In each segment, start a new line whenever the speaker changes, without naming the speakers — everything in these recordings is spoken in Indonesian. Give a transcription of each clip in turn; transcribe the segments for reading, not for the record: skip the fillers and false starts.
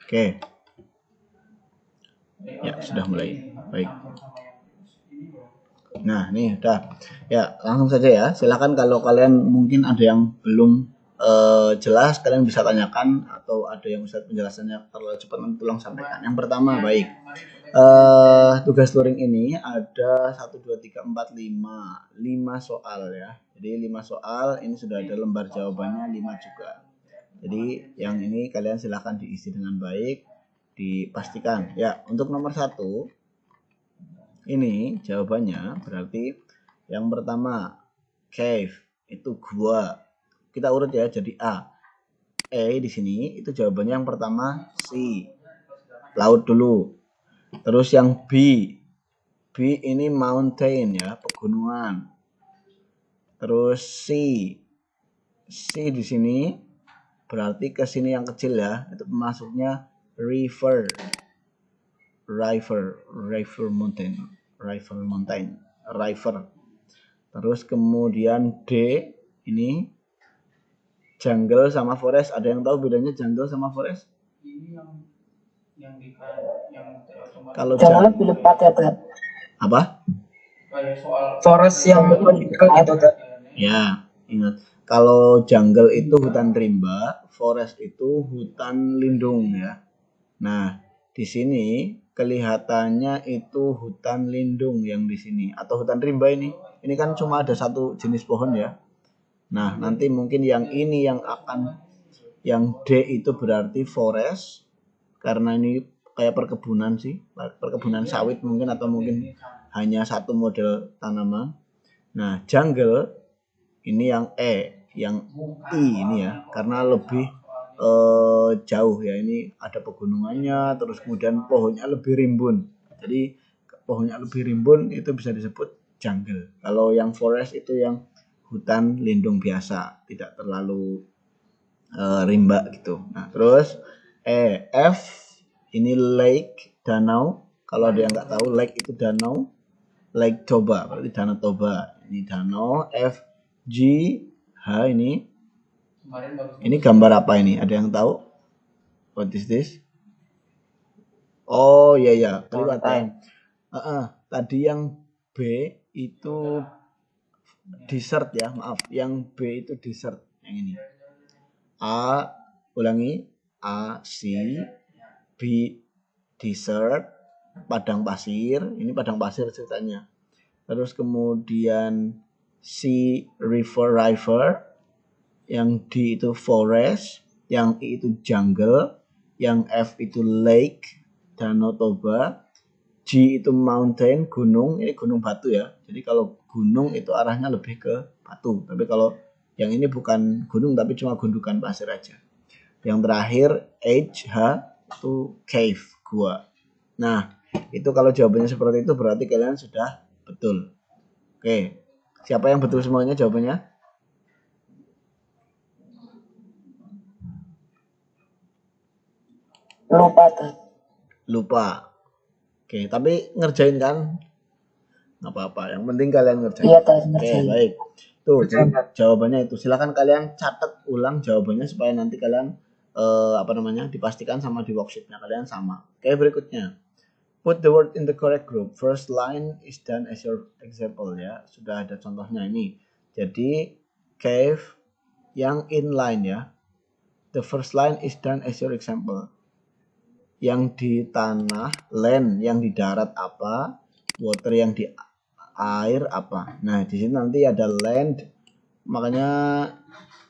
Oke. Ya, sudah mulai. Baik. Nah, ini udah. Ya, langsung saja ya. Silakan kalau kalian mungkin ada yang belum jelas, kalian bisa tanyakan, atau ada yang Ustadz penjelasannya terlalu cepat, nanti tolong sampaikan. Yang pertama, baik. Tugas touring ini ada 1, 2, 3, 4, 5 soal ya. Jadi 5 soal, ini sudah ada lembar jawabannya 5 juga. Jadi yang ini kalian silahkan diisi dengan baik, dipastikan. Ya, untuk nomor 1 ini jawabannya berarti yang pertama cave itu gua. Kita urut ya, jadi A. Di sini itu jawabannya yang pertama C, laut dulu. Terus yang B ini mountain ya, pegunungan. Terus C di sini berarti ke sini yang kecil ya, itu masuknya river mountain. Terus kemudian D ini jungle sama forest. Ada yang tahu bedanya jungle sama forest? Ini kalau jungle pilih ya, apa? Forest yang itu ya, ingat. Kalau jungle itu hutan rimba, forest itu hutan lindung ya. Nah, di sini kelihatannya itu hutan lindung yang di sini, atau hutan rimba ini. Ini kan cuma ada satu jenis pohon ya. Nah, nanti mungkin yang ini yang D itu berarti forest, karena ini kayak perkebunan sih, perkebunan sawit mungkin, atau mungkin hanya satu model tanaman. Nah, jungle ini yang yang I ini ya, karena lebih jauh ya, ini ada pegunungannya, terus kemudian pohonnya lebih rimbun. Jadi pohonnya lebih rimbun itu bisa disebut jungle. Kalau yang forest itu yang hutan lindung biasa, tidak terlalu rimba gitu. Nah, terus F ini lake, danau. Kalau ada yang nggak tahu, lake itu danau. Lake Toba, berarti Danau Toba. Ini danau. F, G, H ini gambar apa ini? Ada yang tahu? What is this? Oh iya ya, kelihatan. Tadi yang B itu desert ya, maaf. Yang B itu desert, yang ini. A, ulangi. A, C, B, desert, padang pasir. Ini padang pasir ceritanya. Terus kemudian C, river. Yang D itu forest. Yang I itu jungle. Yang F itu lake, Danau Toba. G itu mountain, gunung. Ini gunung batu ya. Jadi kalau gunung itu arahnya lebih ke batu. Tapi kalau yang ini bukan gunung, tapi cuma gundukan pasir aja. Yang terakhir H, itu cave, gua. Nah, itu kalau jawabannya seperti itu berarti kalian sudah betul. Oke, siapa yang betul semuanya jawabannya? Lupa. Oke, tapi ngerjain kan? Nggak apa-apa, yang penting kalian ngerjain. Iya, oke, baik. Tuh, jawabannya itu. Silakan kalian catat ulang jawabannya supaya nanti kalian dipastikan sama di worksheetnya kalian sama. Oke, berikutnya. Put the word in the correct group. First line is done as your example ya. Sudah ada contohnya ini. Jadi cave yang inline ya. The first line is done as your example. Yang di tanah, land yang di darat apa, water yang di air apa. Nah, di sini nanti ada land. Makanya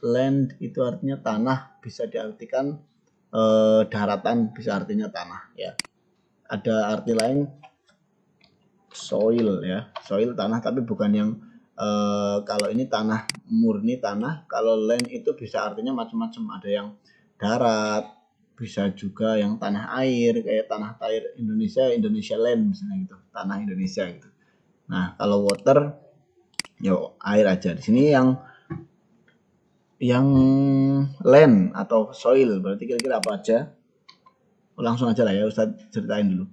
land itu artinya tanah, bisa diartikan daratan, bisa artinya tanah ya. Ada arti lain soil ya, soil tanah, tapi bukan yang kalau ini tanah murni tanah. Kalau land itu bisa artinya macam-macam, ada yang darat, bisa juga yang tanah air, kayak tanah air Indonesia land misalnya gitu, tanah Indonesia gitu. Nah, kalau water yo air aja. Di sini yang land atau soil berarti kira-kira apa aja? Langsung aja lah ya, Ustadz ceritain dulu.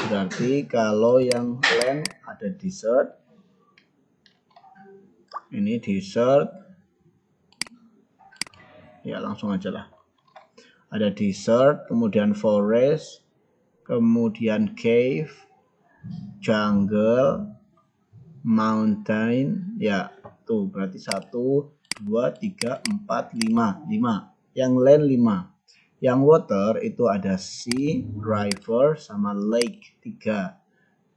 Berarti kalau yang land ada desert. Ini desert. Ya, langsung aja lah. Ada desert, kemudian forest, kemudian cave, jungle, mountain. Ya, tuh berarti 1, 2, 3, 4, 5. Yang land 5. Yang water itu ada sea, river, sama lake 3.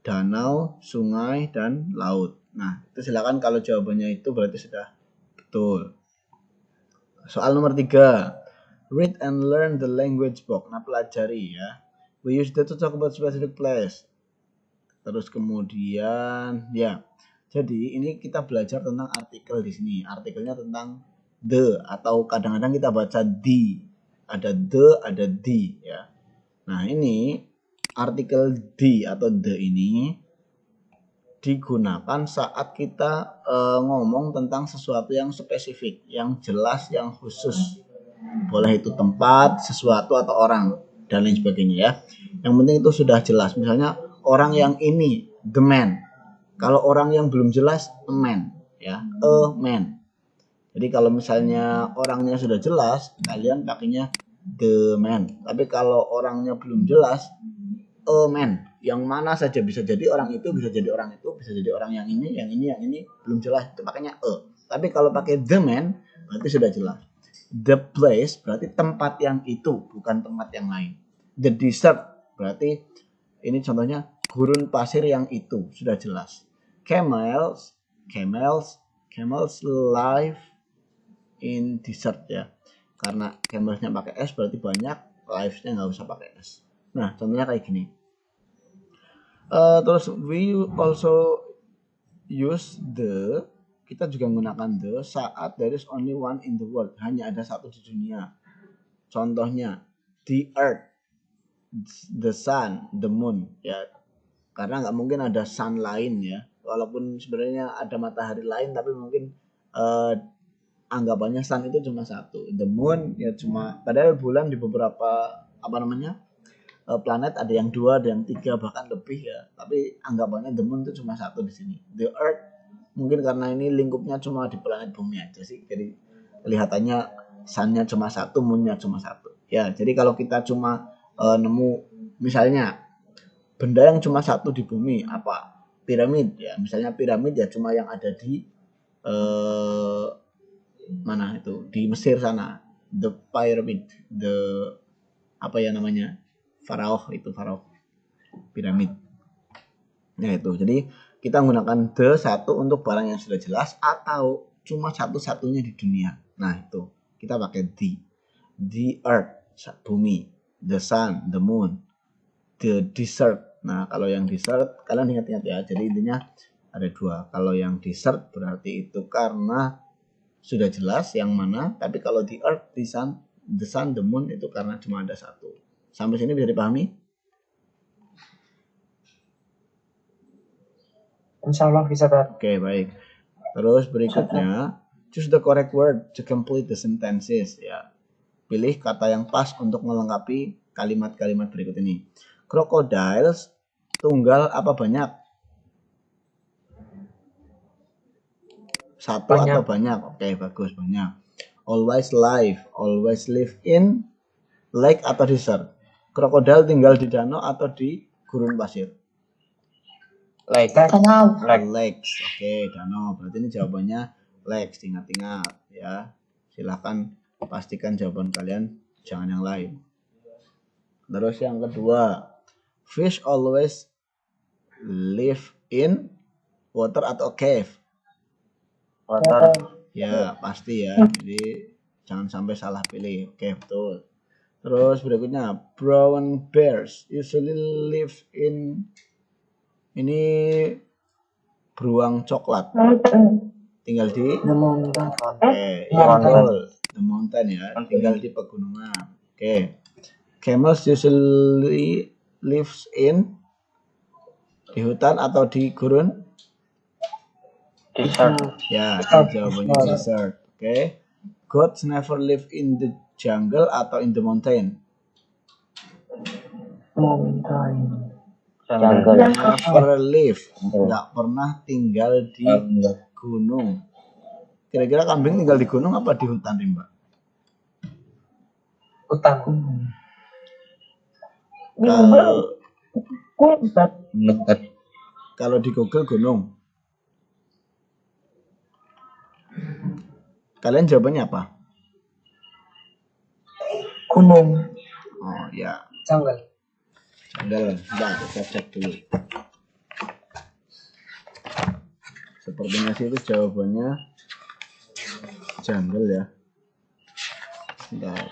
Danau, sungai, dan laut. Nah, itu silakan kalau jawabannya itu berarti sudah betul. Soal nomor 3. Read and learn the language book. Nah, pelajari ya. We use that to talk about specific place. Terus kemudian ya. Jadi ini kita belajar tentang artikel di sini. Artikelnya tentang the atau kadang-kadang kita baca the. Ada the, ada the ya. Nah, ini artikel the atau the ini digunakan saat kita ngomong tentang sesuatu yang spesifik, yang jelas, yang khusus. Boleh itu tempat, sesuatu, atau orang, dan lain sebagainya ya. Yang penting itu sudah jelas. Misalnya orang yang ini, the man. Kalau orang yang belum jelas, a man ya, a man. Jadi kalau misalnya orangnya sudah jelas, kalian pakainya the man. Tapi kalau orangnya belum jelas, a man. Yang mana saja bisa jadi orang itu, bisa jadi orang itu, bisa jadi orang yang ini, yang ini belum jelas, itu pakainya a. Tapi kalau pakai the man, berarti sudah jelas. The place berarti tempat yang itu, bukan tempat yang lain. The desert berarti ini contohnya gurun pasir yang itu, sudah jelas. Camels live in desert ya. Karena camelsnya pakai S berarti banyak, live-nya nggak usah pakai S. Nah, contohnya kayak gini. Terus we also use the, kita juga menggunakan the saat there is only one in the world, hanya ada satu di dunia. Contohnya the earth, the sun, the moon ya. Karena nggak mungkin ada sun lain ya. Walaupun sebenarnya ada matahari lain, tapi mungkin anggapannya sun itu cuma satu. The moon ya cuma, padahal bulan di beberapa planet ada yang 2, ada yang 3, bahkan lebih ya. Tapi anggapannya the moon itu cuma satu di sini. The earth mungkin karena ini lingkupnya cuma di planet bumi aja sih. Jadi kelihatannya sunnya cuma satu, moonnya cuma satu. Ya, jadi kalau kita cuma nemu misalnya benda yang cuma satu di bumi, apa? Piramid ya. Misalnya piramid ya cuma yang ada di mana itu? Di Mesir sana. The pyramid, apa ya namanya? Faraoh piramid. Ya itu. Jadi kita menggunakan the satu untuk barang yang sudah jelas atau cuma satu-satunya di dunia. Nah, itu. Kita pakai the. The earth, bumi, the sun, the moon, the desert. Nah, kalau yang desert kalian ingat-ingat ya. Jadi intinya ada 2. Kalau yang desert berarti itu karena sudah jelas yang mana, tapi kalau the earth, the sun, the moon itu karena cuma ada satu. Sampai sini bisa dipahami?
Insya Allah bisa, Pak.
Oke, baik. Terus berikutnya, choose the correct word to complete the sentences. Ya, pilih kata yang pas untuk melengkapi kalimat-kalimat berikut ini. Crocodiles, tunggal apa banyak? Satu banyak. Atau banyak? Oke, bagus, banyak. Always live in lake atau desert? Krokodil tinggal di danau atau di gurun pasir?
Lake.
Oke, danau. Berarti ini jawabannya lake. Ingat-ingat ya. Silahkan pastikan jawaban kalian, jangan yang lain. Terus yang kedua, fish always live in water atau cave?
Water.
Ya, pasti ya. Jadi jangan sampai salah pilih. Oke, betul. Terus berikutnya, brown bears usually live in, ini beruang coklat tinggal di
the mountain.
Betul, the mountain ya, tinggal di pegunungan. Oke. Camels usually lives in, di hutan atau di gurun?
Desert.
Ya, jawabannya desert. Oke. Goats never live in the jungle atau in the mountain?
Jungle.
Never live, nggak pernah tinggal di gunung. Kira-kira kambing tinggal di gunung apa di hutan, Rimba?
Hutan.
Kalau di Google gunung. Kalian jawabannya apa?
Gunung.
Oh ya.
Jungle.
Nah, kita cek dulu. Sepertinya sih itu jawabannya jungle ya. Bentar.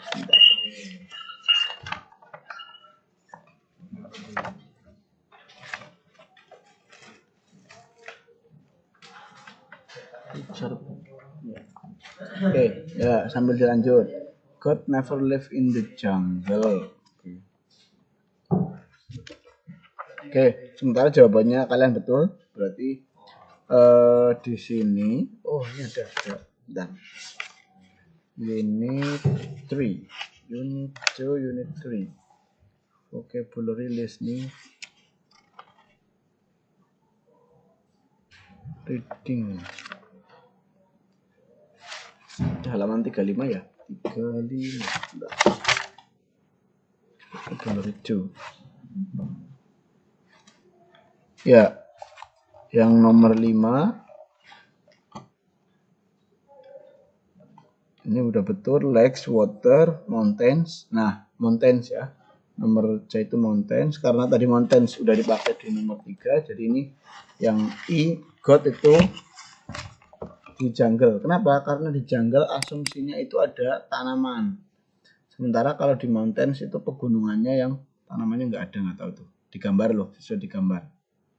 Oke, ya sambil dilanjut. God never live in the jungle. Oke, sementara jawabannya kalian betul, berarti di sini, oh ini ada. Dan unit 3, unit 2, unit 3, vocabulary listening, reading. Halaman 35 ya, 35. Vocabulary 2. Ya, yang nomor 5 ini udah betul, lakes, water, mountains. Nah, mountains ya, nomor C itu mountains, karena tadi mountains udah dipakai di nomor 3, jadi ini yang I, God itu di jungle. Kenapa? Karena di jungle asumsinya itu ada tanaman, sementara kalau di mountains itu pegunungannya yang tanamannya nggak ada, nggak tahu tuh, digambar loh, sesuai digambar.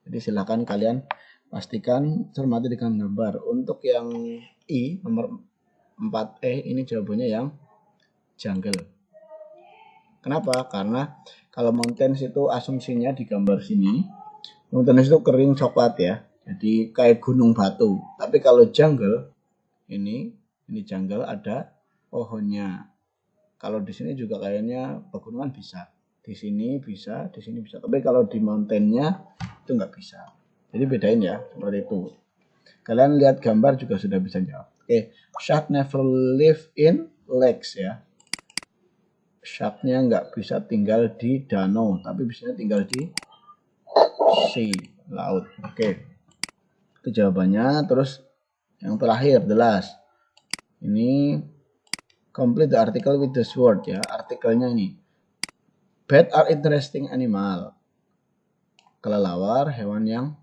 Jadi silakan kalian pastikan cermati dengan gambar. Untuk yang I nomor 4E ini jawabannya yang jungle. Kenapa? Karena kalau mountains itu asumsinya di gambar sini, mountains itu kering coklat ya, jadi kayak gunung batu. Tapi kalau jungle ini jungle ada pohonnya. Kalau di sini juga kayaknya pegunungan bisa. Di sini bisa, di sini bisa. Tapi kalau di mountainnya itu nggak bisa. Jadi bedain ya, seperti itu. Kalian lihat gambar juga sudah bisa jawab. Oke, shark never live in lakes ya. Sharknya nggak bisa tinggal di danau, tapi bisa tinggal di sea, laut. Oke, itu jawabannya. Terus yang terakhir, the last. Ini complete the article with this word ya. Artikelnya ini. Bats are interesting animal. Kelelawar hewan yang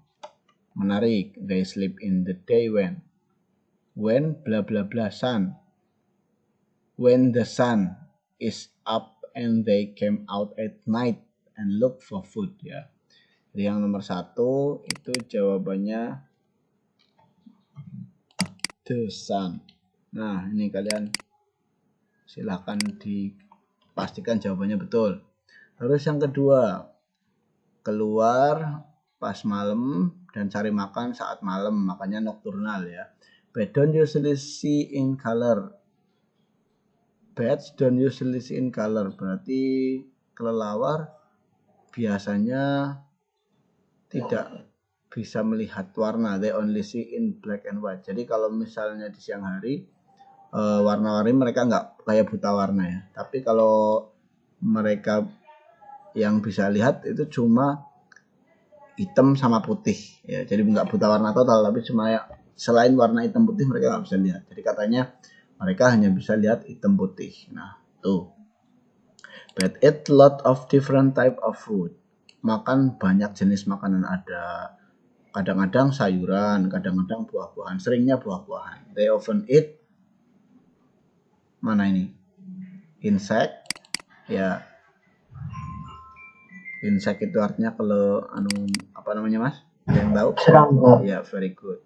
menarik. They sleep in the day when bla bla bla sun. When the sun is up and they came out at night and look for food ya. Jadi yang nomor 1 itu jawabannya the sun. Nah, ini kalian silahkan dipastikan jawabannya betul. Terus yang kedua, keluar pas malam dan cari makan saat malam, makanya nocturnal ya. Bats don't usually see in color. Bats don't usually see in color, berarti kelelawar biasanya tidak bisa melihat warna. They only see in black and white. Jadi kalau misalnya di siang hari warna-warni mereka nggak kayak buta warna ya. Tapi kalau mereka yang bisa lihat itu cuma hitam sama putih ya. Jadi nggak buta warna total, tapi cuma ya, selain warna hitam putih mereka nggak bisa lihat. Jadi katanya mereka hanya bisa lihat hitam putih. Nah tuh. But eat lot of different type of food. Makan banyak jenis makanan ada. Kadang-kadang sayuran, kadang-kadang buah-buahan. Seringnya buah-buahan. They often eat, mana ini? Insect. Ya. Insect itu artinya kalau apa namanya Mas? Yang tahu?
Serangga.
Ya, very good.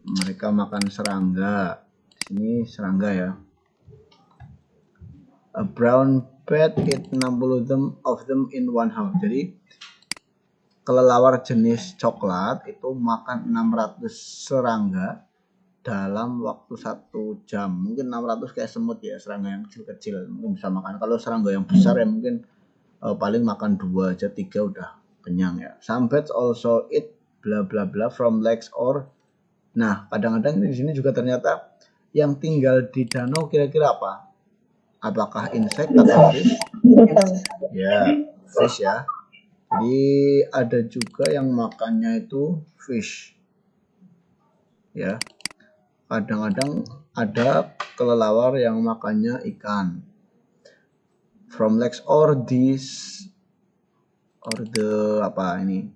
Mereka makan serangga. Di sini serangga ya. A brown bat eat 60 of them in one hour. Jadi kelelawar jenis coklat itu makan 600 serangga dalam waktu 1 jam. Mungkin 600 kayak semut ya, serangga yang kecil-kecil mungkin bisa makan. Kalau serangga yang besar ya mungkin paling makan 2 aja, 3 udah kenyang ya. Some bats also eat bla bla bla from lakes or. Nah, kadang-kadang di sini juga ternyata yang tinggal di danau kira-kira apa? Apakah insect atau fish? Ya, fish ya. Jadi ada juga yang makannya itu fish. Ya. Kadang-kadang ada kelelawar yang makannya ikan. From lakes or these or the apa ini?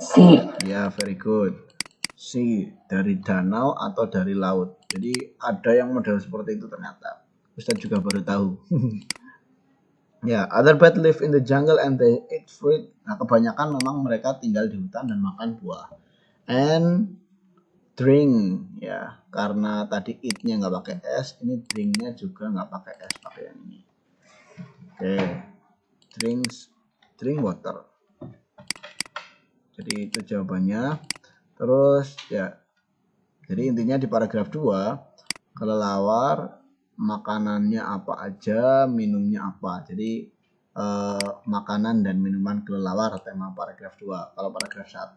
Sea.
Ya, very good. Sea, dari danau atau dari laut. Jadi ada yang model seperti itu ternyata. Ustadz juga baru tahu. Ya, other birds live in the jungle and they eat fruit. Nah, kebanyakan memang mereka tinggal di hutan dan makan buah. And drink, ya, karena tadi eat-nya nggak pakai s, ini drink-nya juga nggak pakai s, pakai yang ini. Oke, drink water. Jadi itu jawabannya. Terus ya, jadi intinya di paragraf 2, kelelawar makanannya apa aja, minumnya apa. Jadi makanan dan minuman kelelawar tema paragraf 2. Kalau paragraf 1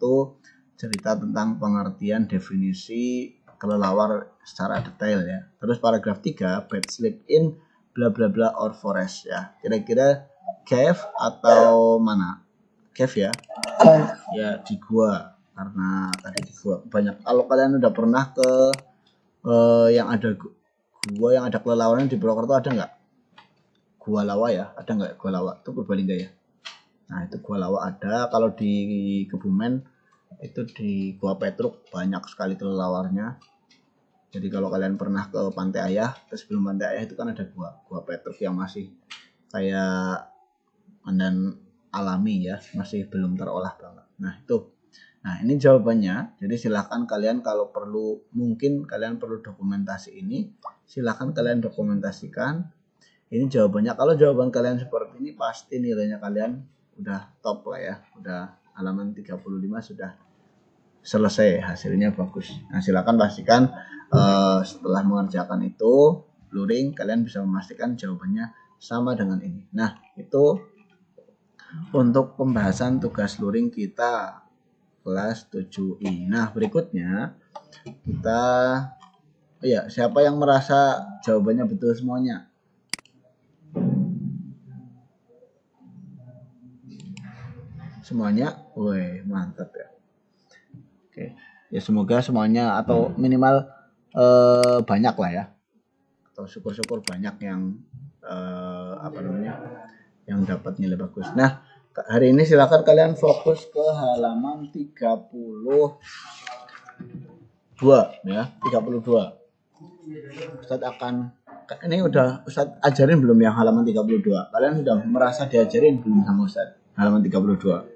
cerita tentang pengertian definisi kelelawar secara detail ya. Terus paragraf 3, birds sleep in bla bla bla or forest ya. Kira-kira cave atau mana? Cave ya. Ya di gua, karena tadi di gua banyak. Kalau kalian udah pernah ke yang ada gua yang ada kelelawarnya di Purwokerto, ada nggak? Gua Lawa ya, ada nggak Gua Lawa? Itu Purbalingga ya. Nah itu Gua Lawa ada. Kalau di Kebumen itu di Gua Petruk banyak sekali kelelawarnya. Jadi kalau kalian pernah ke Pantai Ayah, terus sebelum Pantai Ayah itu kan ada Gua Petruk yang masih kayak dan alami ya, masih belum terolah banget. Nah itu. Nah ini jawabannya. Jadi silahkan kalian kalau perlu, mungkin kalian perlu dokumentasi ini, silahkan kalian dokumentasikan. Ini jawabannya. Kalau jawaban kalian seperti ini, pasti nilainya kalian udah top lah ya. Udah halaman 35 sudah selesai, hasilnya bagus. Nah silahkan pastikan setelah mengerjakan itu luring, kalian bisa memastikan jawabannya sama dengan ini. Nah itu untuk pembahasan tugas luring kita kelas 7I. Nah berikutnya kita, ya siapa yang merasa jawabannya betul semuanya? Semuanya, woi mantap ya. Oke, ya semoga semuanya atau minimal banyak lah ya, atau syukur-syukur banyak yang yang dapat nilai bagus. Nah hari ini silakan kalian fokus ke halaman 32 ya, 32. Ustadz akan, ini udah Ustadz ajarin belum yang halaman 32? Kalian sudah merasa diajarin belum sama Ustadz halaman 32?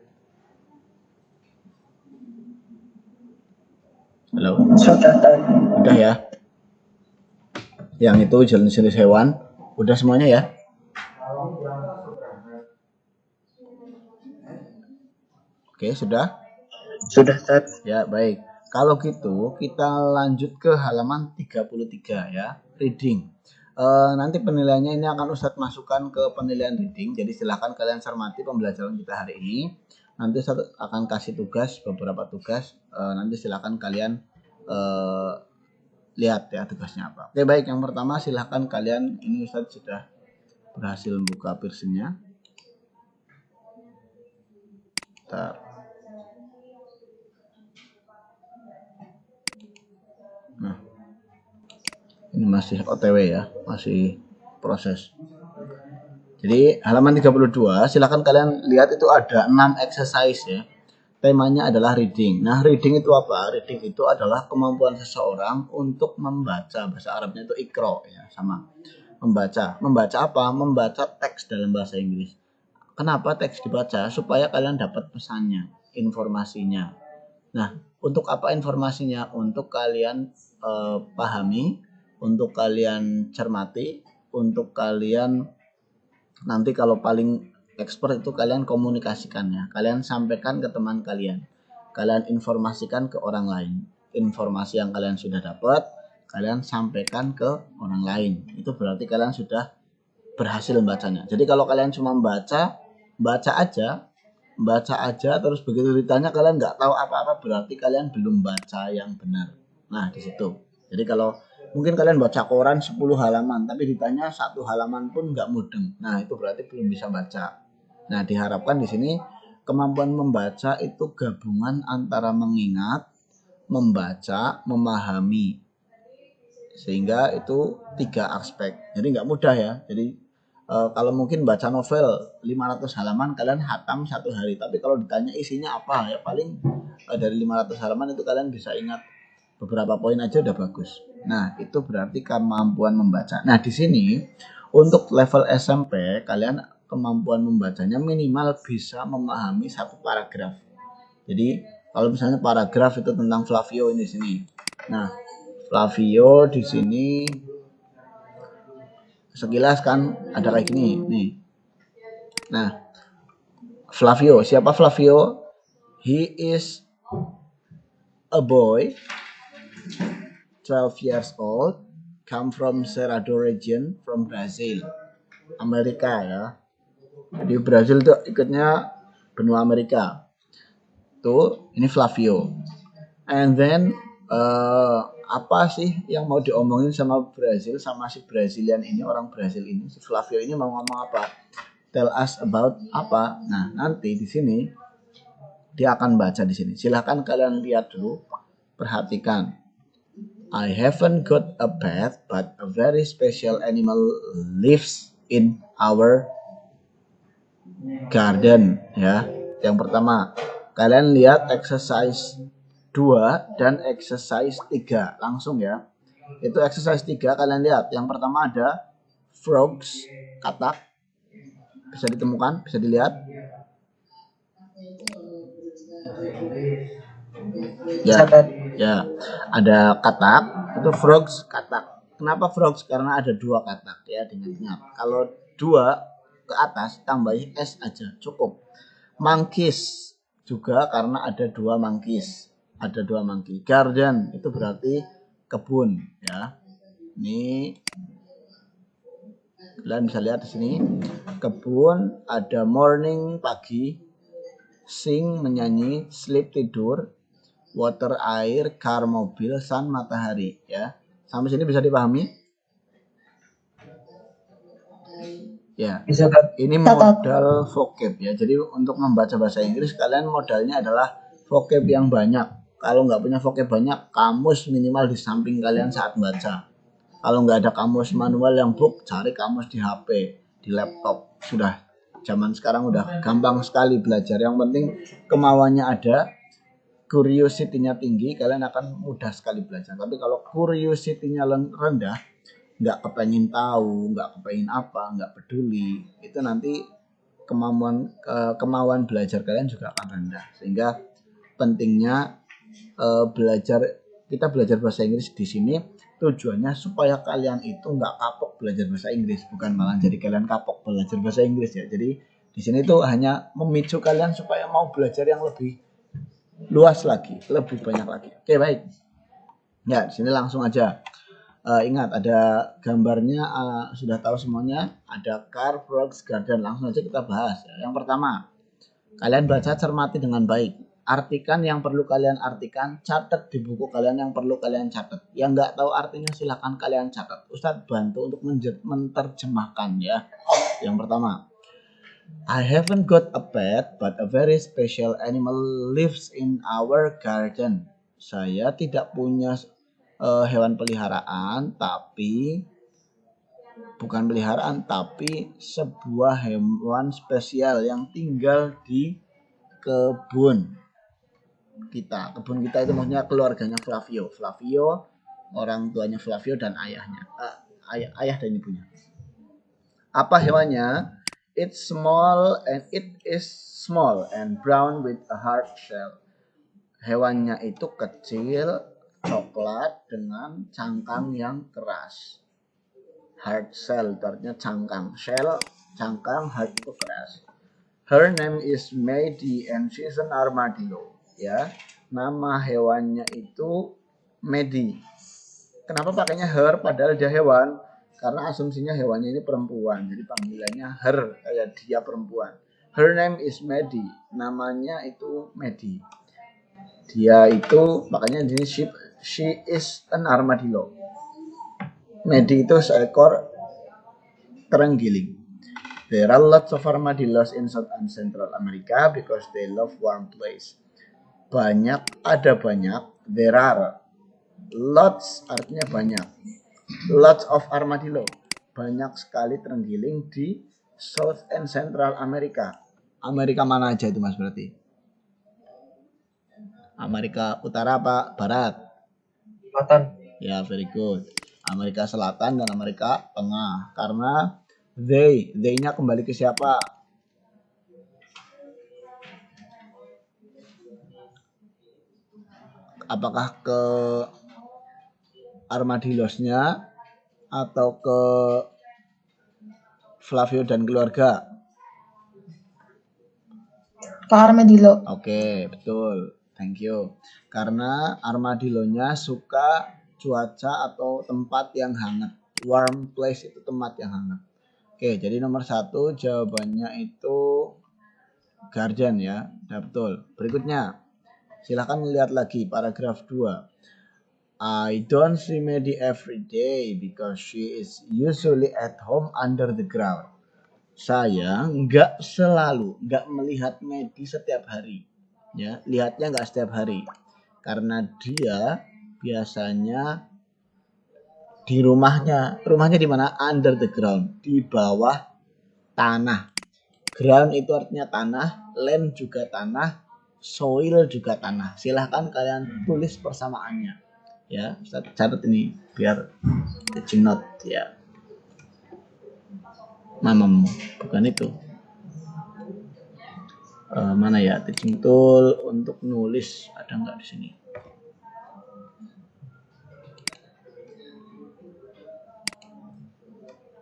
Halo? Udah ya? Yang itu jenis-jenis hewan udah semuanya ya? Oke, sudah?
Sudah, Ustaz.
Ya, baik. Kalau gitu, kita lanjut ke halaman 33 ya, reading. Nanti penilaiannya ini akan Ustadz masukkan ke penilaian reading, jadi silahkan kalian cermati pembelajaran kita hari ini. Nanti Ustadz akan kasih tugas, beberapa tugas, nanti silahkan kalian lihat ya tugasnya apa. Oke, baik. Yang pertama silahkan kalian, ini Ustadz sudah berhasil buka versionnya. Nah, ini masih OTW ya, masih proses. Jadi halaman 32, silakan kalian lihat itu ada 6 exercise ya. Temanya adalah reading. Nah, reading itu apa? Reading itu adalah kemampuan seseorang untuk membaca. Bahasa Arabnya itu ikro ya, sama. Membaca. Membaca apa? Membaca teks dalam bahasa Inggris. Kenapa teks dibaca? Supaya kalian dapat pesannya, informasinya. Nah, untuk apa informasinya? Untuk kalian pahami, untuk kalian cermati, untuk kalian nanti kalau paling expert itu kalian komunikasikannya, kalian sampaikan ke teman kalian, kalian informasikan ke orang lain. Informasi yang kalian sudah dapat, kalian sampaikan ke orang lain. Itu berarti kalian sudah berhasil membacanya. Jadi kalau kalian cuma baca aja terus begitu ditanya kalian nggak tahu apa-apa, berarti kalian belum baca yang benar. Nah di situ. Jadi kalau Mungkin kalian baca koran 10 halaman, tapi ditanya 1 halaman pun nggak mudeng. Nah, itu berarti belum bisa baca. Nah, diharapkan di sini kemampuan membaca itu gabungan antara mengingat, membaca, memahami. Sehingga itu 3 aspek. Jadi nggak mudah ya. Jadi kalau mungkin baca novel 500 halaman kalian hatam 1 hari. Tapi kalau ditanya isinya apa ya paling dari 500 halaman itu kalian bisa ingat beberapa poin aja udah bagus. Nah, itu berarti kemampuan membaca. Nah, di sini untuk level SMP kalian kemampuan membacanya minimal bisa memahami 1 paragraf. Jadi, kalau misalnya paragraf itu tentang Flavio ini di sini. Nah, Flavio di sini sekilas kan ada kayak gini nih. Nah, Flavio, siapa Flavio? He is a boy 12 years old, come from Cerrado region from Brazil, Amerika ya. Di Brazil tuh ikutnya benua Amerika. Tuh, ini Flavio. And then apa sih yang mau diomongin sama Brazil, sama si Brazilian ini, orang Brazil ini, si Flavio ini mau ngomong apa? Tell us about apa? Nah, nanti di sini dia akan baca di sini. Silahkan kalian lihat dulu, perhatikan. I haven't got a pet, but a very special animal lives in our garden. Ya, yang pertama, kalian lihat exercise 2 dan exercise 3 langsung ya. Itu exercise 3 kalian lihat. Yang pertama ada frogs, katak. Bisa ditemukan, bisa dilihat. Ya, ada katak, itu frogs, katak. Kenapa frogs? Karena ada 2 katak ya, ingat. Kalau 2 ke atas tambahin S aja cukup. Monkeys juga karena ada 2 monkeys. Ada 2 monkey. Garden itu berarti kebun ya. Ini kalian bisa lihat di sini. Kebun, ada morning pagi, sing menyanyi, sleep tidur, water air, car mobil, sun matahari ya. Sampai sini bisa dipahami? Ya. Ini modal vocab ya. Jadi untuk membaca bahasa Inggris kalian modalnya adalah vocab yang banyak. Kalau nggak punya vocab banyak, kamus minimal di samping kalian saat baca. Kalau nggak ada kamus manual yang book, cari kamus di HP, di laptop. Sudah zaman sekarang udah gampang sekali belajar. Yang penting kemauannya ada, curiosity-nya tinggi, kalian akan mudah sekali belajar. Tapi kalau curiosity-nya rendah, nggak kepengen tahu, nggak kepengen apa, nggak peduli, itu nanti kemauan belajar kalian juga akan rendah. Sehingga pentingnya kita belajar bahasa Inggris di sini tujuannya supaya kalian itu nggak kapok belajar bahasa Inggris, bukan malah jadi kalian kapok belajar bahasa Inggris ya. Jadi di sini tuh hanya memicu kalian supaya mau belajar yang lebih luas lagi, lebih banyak lagi. Oke, baik. Ya, di sini langsung aja. Ingat ada gambarnya, sudah tahu semuanya. Ada car, frogs, garden. Langsung aja kita bahas. Ya. Yang pertama, kalian baca, cermati dengan baik. Artikan yang perlu kalian artikan, catat di buku kalian yang perlu kalian catat. Yang nggak tahu artinya silahkan kalian catat. Ustadz bantu untuk menerjemahkan ya. Yang pertama, I haven't got a pet, but a very special animal lives in our garden. Saya tidak punya hewan peliharaan, tapi bukan peliharaan, tapi sebuah hewan spesial yang tinggal di kebun kita. Kebun kita itu maksudnya keluarganya Flavio. Flavio, orang tuanya Flavio dan ayahnya. Ayah dan ibunya. Apa hewannya? It is small and brown with a hard shell. Hewannya itu kecil, coklat dengan cangkang yang keras. Hard shell itu artinya cangkang. Shell, cangkang, hard itu keras. Her name is Maddie and she's an armadillo. Ya, nama hewannya itu Maddie. Kenapa pakainya her padahal dia hewan? Karena asumsinya hewannya ini perempuan, jadi panggilannya her, kayak dia perempuan. Her name is Maddie, namanya itu Maddie. Dia itu makanya di sini she is an armadillo. Medi itu seekor terenggiling. There are lots of armadillos in South and Central America because they love warm place. Ada banyak. There are lots artinya banyak. Lots of armadillo. Banyak sekali terenggiling di South and Central America. Amerika mana aja itu Mas berarti? Amerika Utara apa Barat?
Selatan.
Ya, very good. Amerika Selatan dan Amerika Tengah. Karena they-nya kembali ke siapa? Apakah ke armadillosnya atau ke Flavio dan keluarga?
Ke armadillo.
Oke, betul. Thank you. Karena armadillonya suka cuaca atau tempat yang hangat. Warm place itu tempat yang hangat. Oke, jadi nomor 1 jawabannya itu Guardian ya. Nah, betul. Berikutnya, silahkan melihat lagi paragraf 2. I don't see Maddie every day because she is usually at home under the ground. Saya nggak melihat Maddie setiap hari. Ya, lihatnya nggak setiap hari. Karena dia biasanya di rumahnya di mana? Under the ground, di bawah tanah. Ground itu artinya tanah, land juga tanah, soil juga tanah. Silahkan kalian tulis persamaannya. Ya, catat ini biar teaching note ya. Mamamu, bukan itu. Mana ya teaching tool untuk nulis, ada nggak di sini?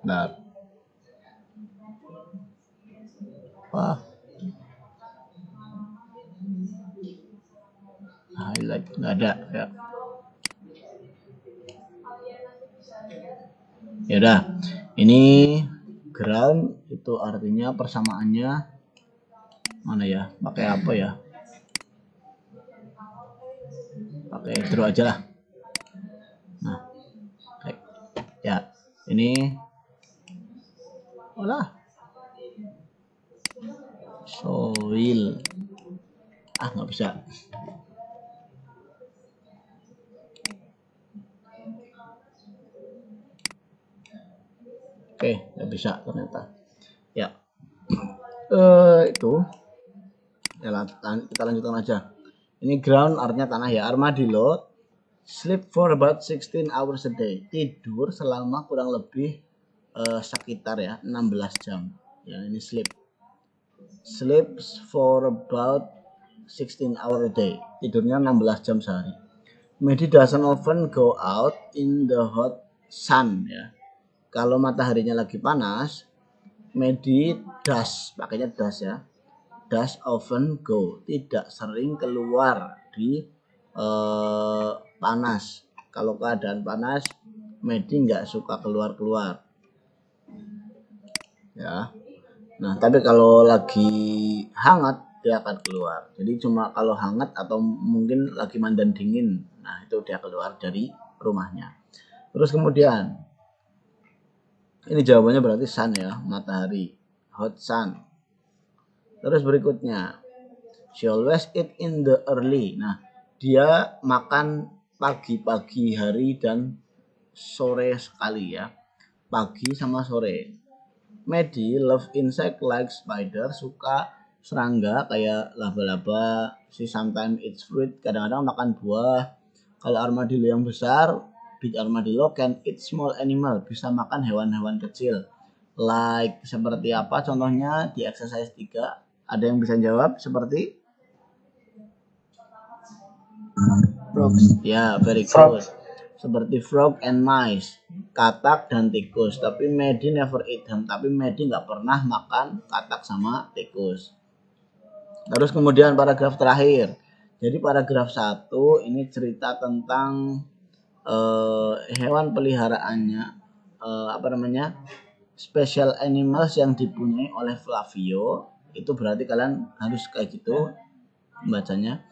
Nah, wah, highlight nggak ada ya. Ya udah, ini ground itu artinya persamaannya mana ya? Pakai apa ya? Pakai draw aja lah. Nah, ya ini, olah, soil, nggak bisa. Oke, nggak bisa ternyata. Ya, itu. Ya, kita lanjutkan aja. Ini ground artinya tanah ya. Armadillo sleep for about 16 hours a day. Tidur selama kurang lebih sekitar ya 16 jam. Ya, ini sleep. Sleeps for about 16 hours a day. Tidurnya 16 jam sehari. Maddie doesn't often go out in the hot sun ya. Kalau mataharinya lagi panas, Maddie pakainya does ya. Does often go, tidak sering keluar di panas. Kalau keadaan panas, Maddie nggak suka keluar-keluar. Ya. Nah, tapi kalau lagi hangat dia akan keluar. Jadi cuma kalau hangat atau mungkin lagi mandan dingin, nah itu dia keluar dari rumahnya. Terus kemudian ini jawabannya berarti sun ya, matahari, hot sun. Terus berikutnya, she always eat in the early. Nah, dia makan pagi hari dan sore sekali ya, pagi sama sore. Maddie love insect like spider, suka serangga kayak laba-laba. She sometimes eats fruit, kadang-kadang makan buah. Kalau armadillo yang besar, big armadillo can eat small animal, bisa makan hewan-hewan kecil. Like seperti apa contohnya di exercise 3? Ada yang bisa jawab seperti? Frogs. Ya, very good. Seperti frog and mice, katak dan tikus. Tapi Maddie never eat them. Tapi Maddie nggak pernah makan katak sama tikus. Terus kemudian paragraf terakhir. Jadi paragraf 1 ini cerita tentang hewan peliharaannya, special animals yang dipunyai oleh Flavio. Itu berarti kalian harus kayak gitu bacanya.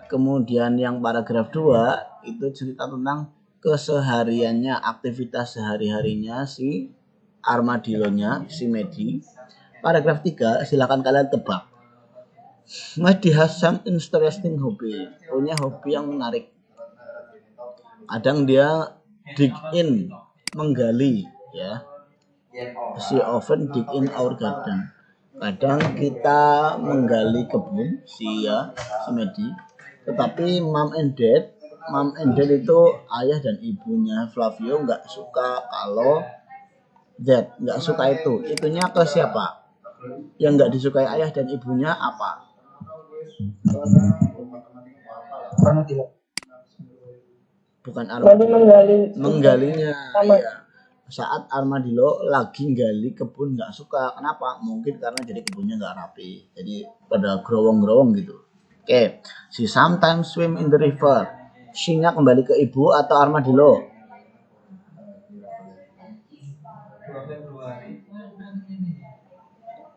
Kemudian yang paragraf 2 itu cerita tentang kesehariannya, aktivitas sehari-harinya si armadillonya, si Medi. Paragraf 3, silakan kalian tebak. Medi has some interesting hobby. Punya hobi yang menarik. Kadang dia dig in, menggali, ya. She often dig in our garden. Kadang kita menggali kebun, si Medi. Tetapi mom and dad itu ayah dan ibunya Flavio nggak suka kalau that, nggak suka itu. Itunya ke siapa? Yang nggak disukai ayah dan ibunya apa? Bukan armadillo. Menggalinya. Ya. Saat armadillo lagi gali kebun nggak suka. Kenapa? Mungkin karena jadi kebunnya nggak rapi. Jadi pada gerowong-gerowong gitu. Oke. She sometimes swim in the river. She-nya kembali ke ibu atau armadillo?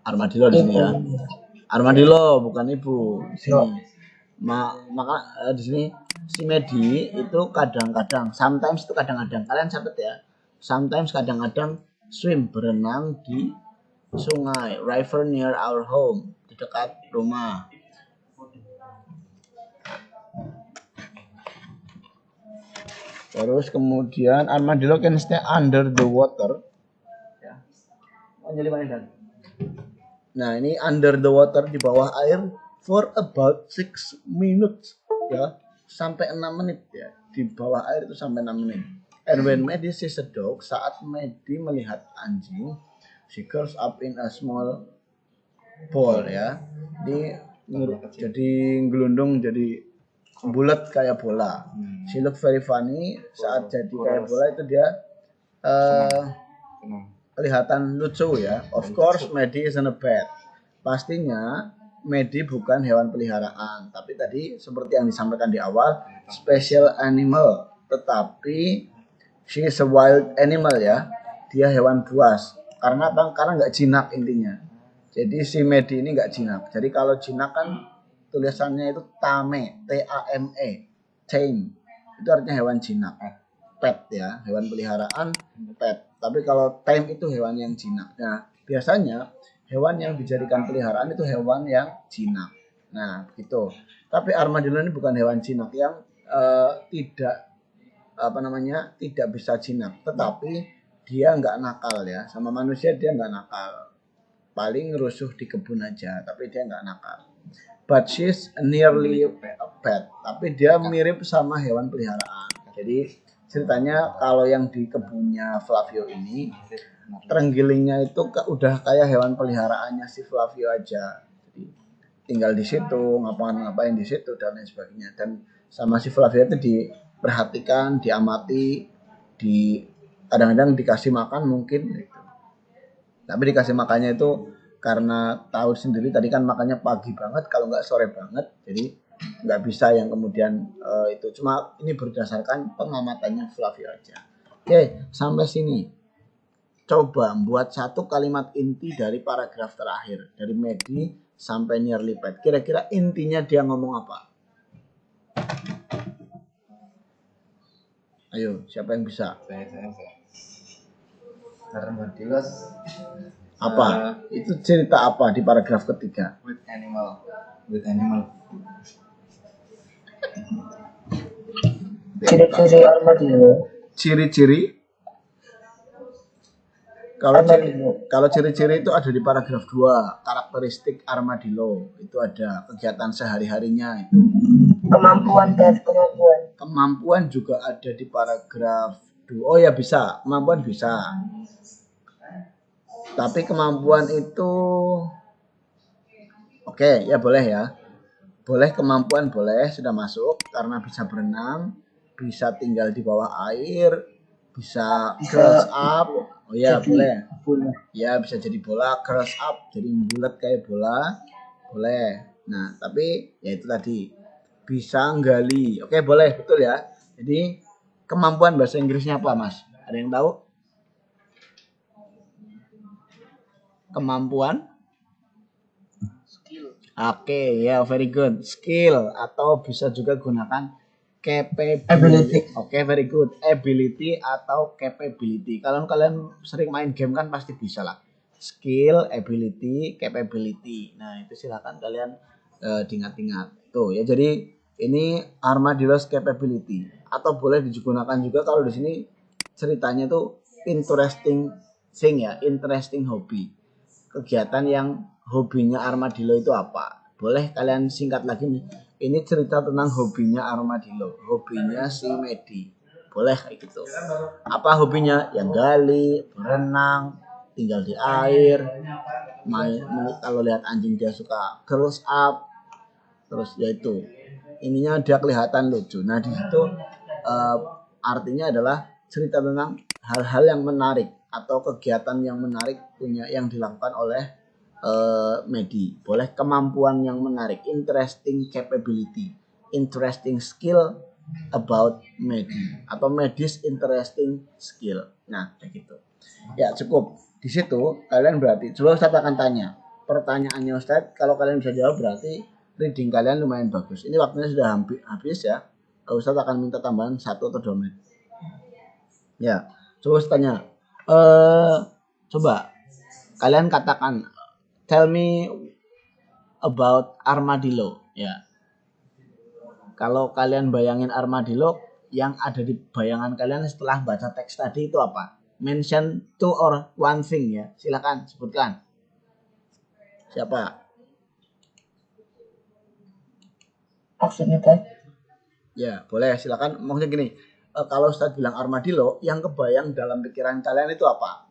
Armadillo di sini ya. Armadillo bukan ibu. Sini. Maka di sini si Medi itu kadang-kadang, sometimes itu kadang-kadang. Kalian catat ya. Sometimes kadang-kadang swim, berenang di sungai, river near our home, di dekat rumah. Terus kemudian armadillo can stay under the water. Ya. Nah, ini under the water, di bawah air for about 6 minutes, ya. Sampai 6 menit ya. Di bawah air itu sampai 6 menit. And when Medi sees a dog, saat Medi melihat anjing, she curls up in a small ball, ya. Jadi gelundung, jadi bulat kayak bola. She look very funny. Saat jadi kayak bola itu dia kelihatan lucu ya. Of course, Medi isn't a pet. Pastinya Medi bukan hewan peliharaan, tapi tadi seperti yang disampaikan di awal, special animal. Tetapi she is a wild animal ya. Dia hewan buas. Karena apa? Karena nggak jinak intinya. Jadi si Medi ini nggak jinak. Jadi kalau jinak kan tulisannya itu tame, T-A-M-E, tame. Itu artinya hewan jinak. Pet ya, hewan peliharaan, pet. Tapi kalau tame itu hewan yang jinak. Nah, biasanya hewan yang dijadikan peliharaan itu hewan yang jinak. Nah, gitu. Tapi armadillo ini bukan hewan jinak yang tidak bisa jinak. Tetapi dia nggak nakal ya. Sama manusia dia nggak nakal. Paling rusuh di kebun aja, tapi dia nggak nakal. But she's nearly a pet. Tapi dia mirip sama hewan peliharaan. Jadi ceritanya kalau yang di kebunnya Flavio ini, terenggalingnya itu udah kayak hewan peliharaannya si Flavio aja. Jadi tinggal di situ, ngapain di situ dan lain sebagainya. Dan sama si Flavio itu diperhatikan, diamati, kadang-kadang dikasih makan mungkin. Gitu. Tapi dikasih makannya itu karena tahu sendiri tadi kan makannya pagi banget, kalau nggak sore banget, jadi nggak bisa yang kemudian itu. Cuma ini berdasarkan pengamatannya Flavio aja. Oke, sampai sini. Coba buat satu kalimat inti dari paragraf terakhir, dari Medi sampai nearly pet. Kira-kira intinya dia ngomong apa? Ayo, siapa yang bisa?
Saya. Armadillos.
Apa? Itu cerita apa di paragraf ketiga?
With animal.
Ciri-ciri armadillo.
Ciri-ciri? Kalau ciri-ciri itu ada di paragraf 2. Karakteristik armadillo. Itu ada kegiatan sehari-harinya itu.
Kemampuan dan kemampuan.
Kemampuan juga ada di paragraf 2. Oh ya bisa, kemampuan bisa. Tapi kemampuan itu oke, ya boleh ya. Boleh kemampuan, boleh sudah masuk karena bisa berenang, bisa tinggal di bawah air, bisa curls up. Oh ya, boleh. Ya, bisa jadi bola, curls up, jadi bulat kayak bola. Boleh. Nah, tapi ya itu tadi. Bisa nggali. Oke, boleh, betul ya. Jadi kemampuan bahasa Inggrisnya apa, Mas? Ada yang tahu? Kemampuan? Skill. Oke, ya very good. Skill atau bisa juga gunakan capability. Oke, very good. Ability atau capability. Kalau kalian sering main game kan pasti bisa lah. Skill, ability, capability. Nah, itu silakan kalian diingat-ingat. Tuh ya, jadi ini armadillo's capability atau boleh digunakan juga kalau di sini ceritanya tuh interesting thing ya, interesting hobby. Kegiatan yang hobinya armadillo itu apa? Boleh kalian singkat lagi nih. Ini cerita tentang hobinya armadillo, hobinya si Medi. Boleh kayak gitu. Apa hobinya? Yang gali, berenang, tinggal di air, kalau lihat anjing dia suka close up, terus yaitu ininya dia kelihatan lucu. Nah di situ artinya adalah cerita tentang hal-hal yang menarik atau kegiatan yang menarik punya yang dilakukan oleh Medi. Boleh kemampuan yang menarik, interesting capability, interesting skill about Medi atau Medi's interesting skill. Nah kayak gitu. Ya cukup. Di situ kalian berarti coba Ustadz akan tanya. Pertanyaannya Ustadz, kalau kalian bisa jawab berarti reading kalian lumayan bagus. Ini waktunya sudah habis ya. Ustadz akan minta tambahan 1 atau 2 menit. Ya, coba Ustadz tanya. Coba kalian katakan, tell me about armadillo. Ya. Kalau kalian bayangin armadillo, yang ada di bayangan kalian setelah baca teks tadi itu apa? Mention 2 or 1 thing ya. Silakan sebutkan. Siapa?
Maksudnya teh?
Ya, boleh silakan. Maksudnya gini, kalau Ustadz bilang armadillo, yang kebayang dalam pikiran kalian itu apa?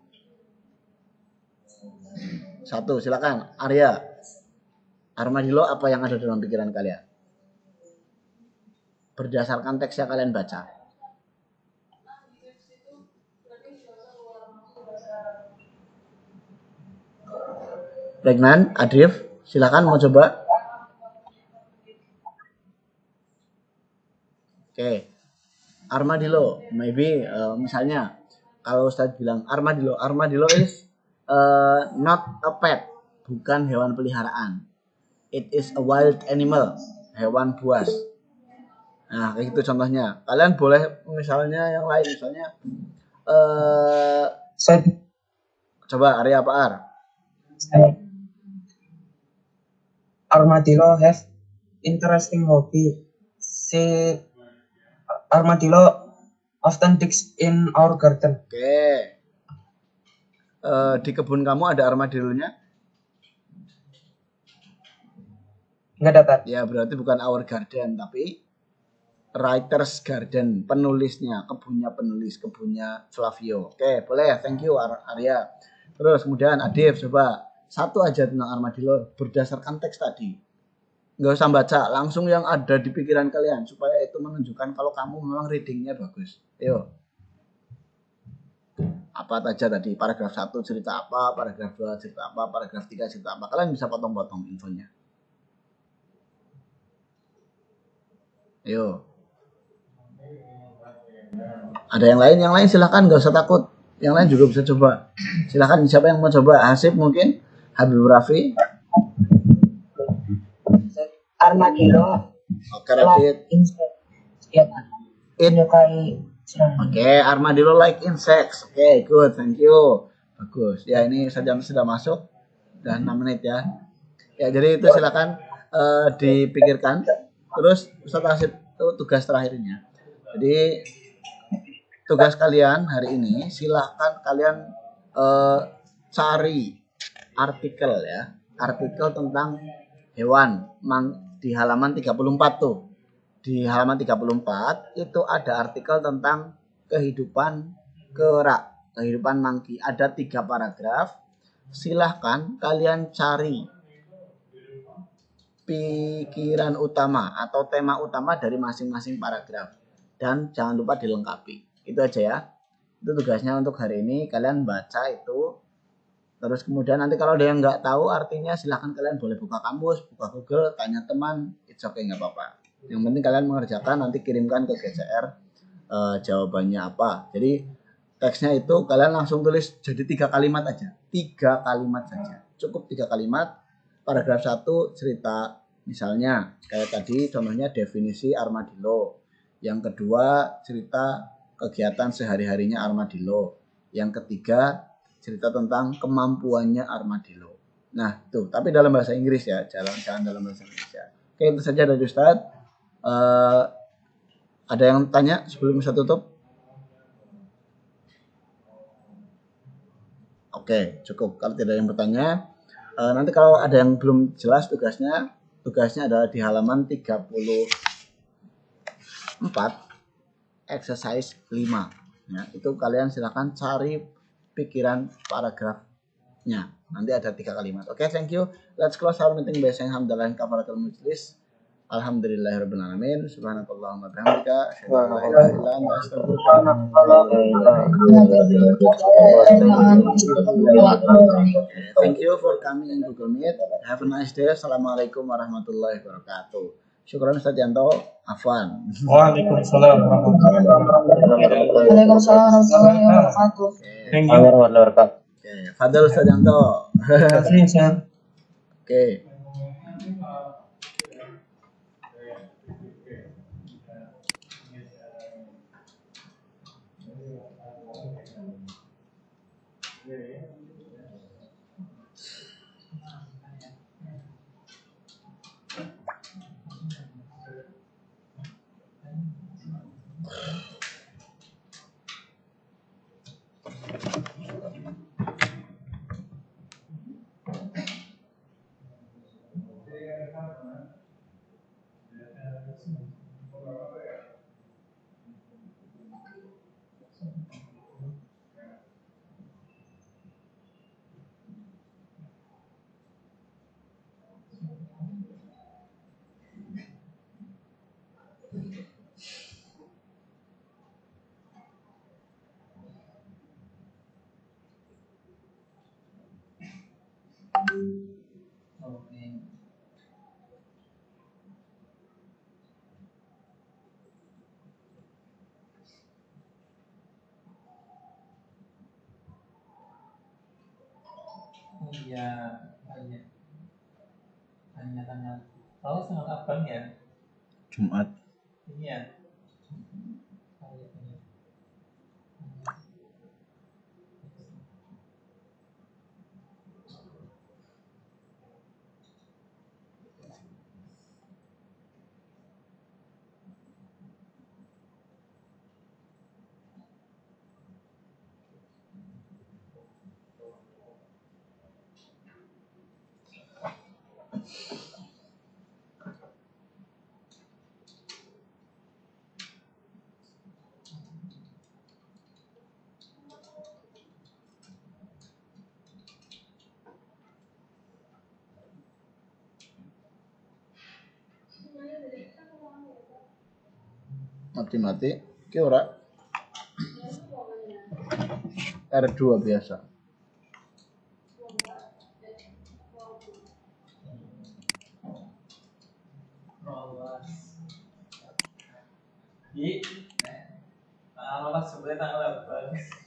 1, silakan. Arya. Armadillo apa yang ada dalam pikiran kalian? Berdasarkan teks yang kalian baca. Regnan, Adrif, silakan mau coba. Oke. Armadillo, maybe misalnya kalau Ustadz bilang armadillo is not a pet, bukan hewan peliharaan. It is a wild animal, hewan buas. Nah, kayak gitu contohnya. Kalian boleh misalnya yang lain, misalnya coba Arya apa Ar?
Armadillo have interesting hobby. Si armadillo often digs in our garden.
Oke. Di kebun kamu ada armadillo-nya?
Nggak dapat.
Ya berarti bukan our garden, tapi writer's garden, penulisnya, kebunnya Flavio. Oke, boleh. Thank you Arya. Terus kemudian Adif, coba 1 aja tentang armadillo berdasarkan teks tadi. Nggak usah baca, langsung yang ada di pikiran kalian supaya itu menunjukkan kalau kamu memang readingnya bagus. Ayo. Apa aja tadi? Paragraf 1 cerita apa, paragraf 2 cerita apa, paragraf 3 cerita apa. Kalian bisa potong-potong infonya. Ayo. Ada yang lain silakan, nggak usah takut. Yang lain juga bisa coba. Silakan, siapa yang mau coba? Hasib mungkin? Habib Rafi?
Armadillo.
Oke, Radit.
Ya, menyukai
Oke, armadillo like insects. Oke, good, thank you. Bagus. Ya, ini jam sudah masuk. Udah 6 menit ya. Ya, jadi itu silakan dipikirkan. Terus Ustaz Hasib itu tugas terakhirnya. Jadi tugas kalian hari ini silahkan kalian cari artikel ya, artikel tentang hewan di halaman 34 tuh. Di halaman 34 itu ada artikel tentang kehidupan kerak, kehidupan monkey. Ada 3 paragraf. Silahkan kalian cari pikiran utama atau tema utama dari masing-masing paragraf. Dan jangan lupa dilengkapi. Itu aja ya. Itu tugasnya untuk hari ini. Kalian baca itu. Terus kemudian nanti kalau ada yang nggak tahu artinya silahkan kalian boleh buka kamus, buka Google, tanya teman. It's okay, nggak apa-apa. Yang penting kalian mengerjakan, nanti kirimkan ke GCR jawabannya apa. Jadi teksnya itu kalian langsung tulis jadi 3 kalimat aja. 3 kalimat saja. Cukup 3 kalimat. Paragraf 1 cerita misalnya kayak tadi contohnya definisi armadillo. Yang kedua, cerita kegiatan sehari-harinya armadillo. Yang ketiga, cerita tentang kemampuannya armadillo. Nah, tuh, tapi dalam bahasa Inggris ya, jangan dalam bahasa Indonesia. Oke, itu saja dari Ustadz. Ada yang tanya sebelum saya tutup? Oke, cukup. Kalau tidak ada yang bertanya, nanti kalau ada yang belum jelas tugasnya adalah di halaman 34, exercise 5. Ya, itu kalian silakan cari pikiran paragrafnya. Nanti ada 3 kalimat. Oke, thank you. Let's close our meeting by saying hamdalah kafaratul majlis. Alhamdulillahirabbil alamin. Subhanakallahumma wa bihamdika asyhadu an la ilaha illa anta astaghfiruka. Thank you for coming in Google Meet. Have a nice day. Assalamualaikum warahmatullahi wabarakatuh. Syukran Ustaz Yanto. Afwan.
Waalaikumsalam warahmatullahi wabarakatuh.
Waalaikumsalam warahmatullahi wabarakatuh.
Thank you.
Oke, Fadil Ustaz Yanto.
Terima kasih, Ustaz.
Oke.
Iya, tanya tahu sangat abang ya
Jumat.
ini ya.
Mati-mati ki ora R2 biasa.
Di tanggal 4 sebenarnya tanggal 8.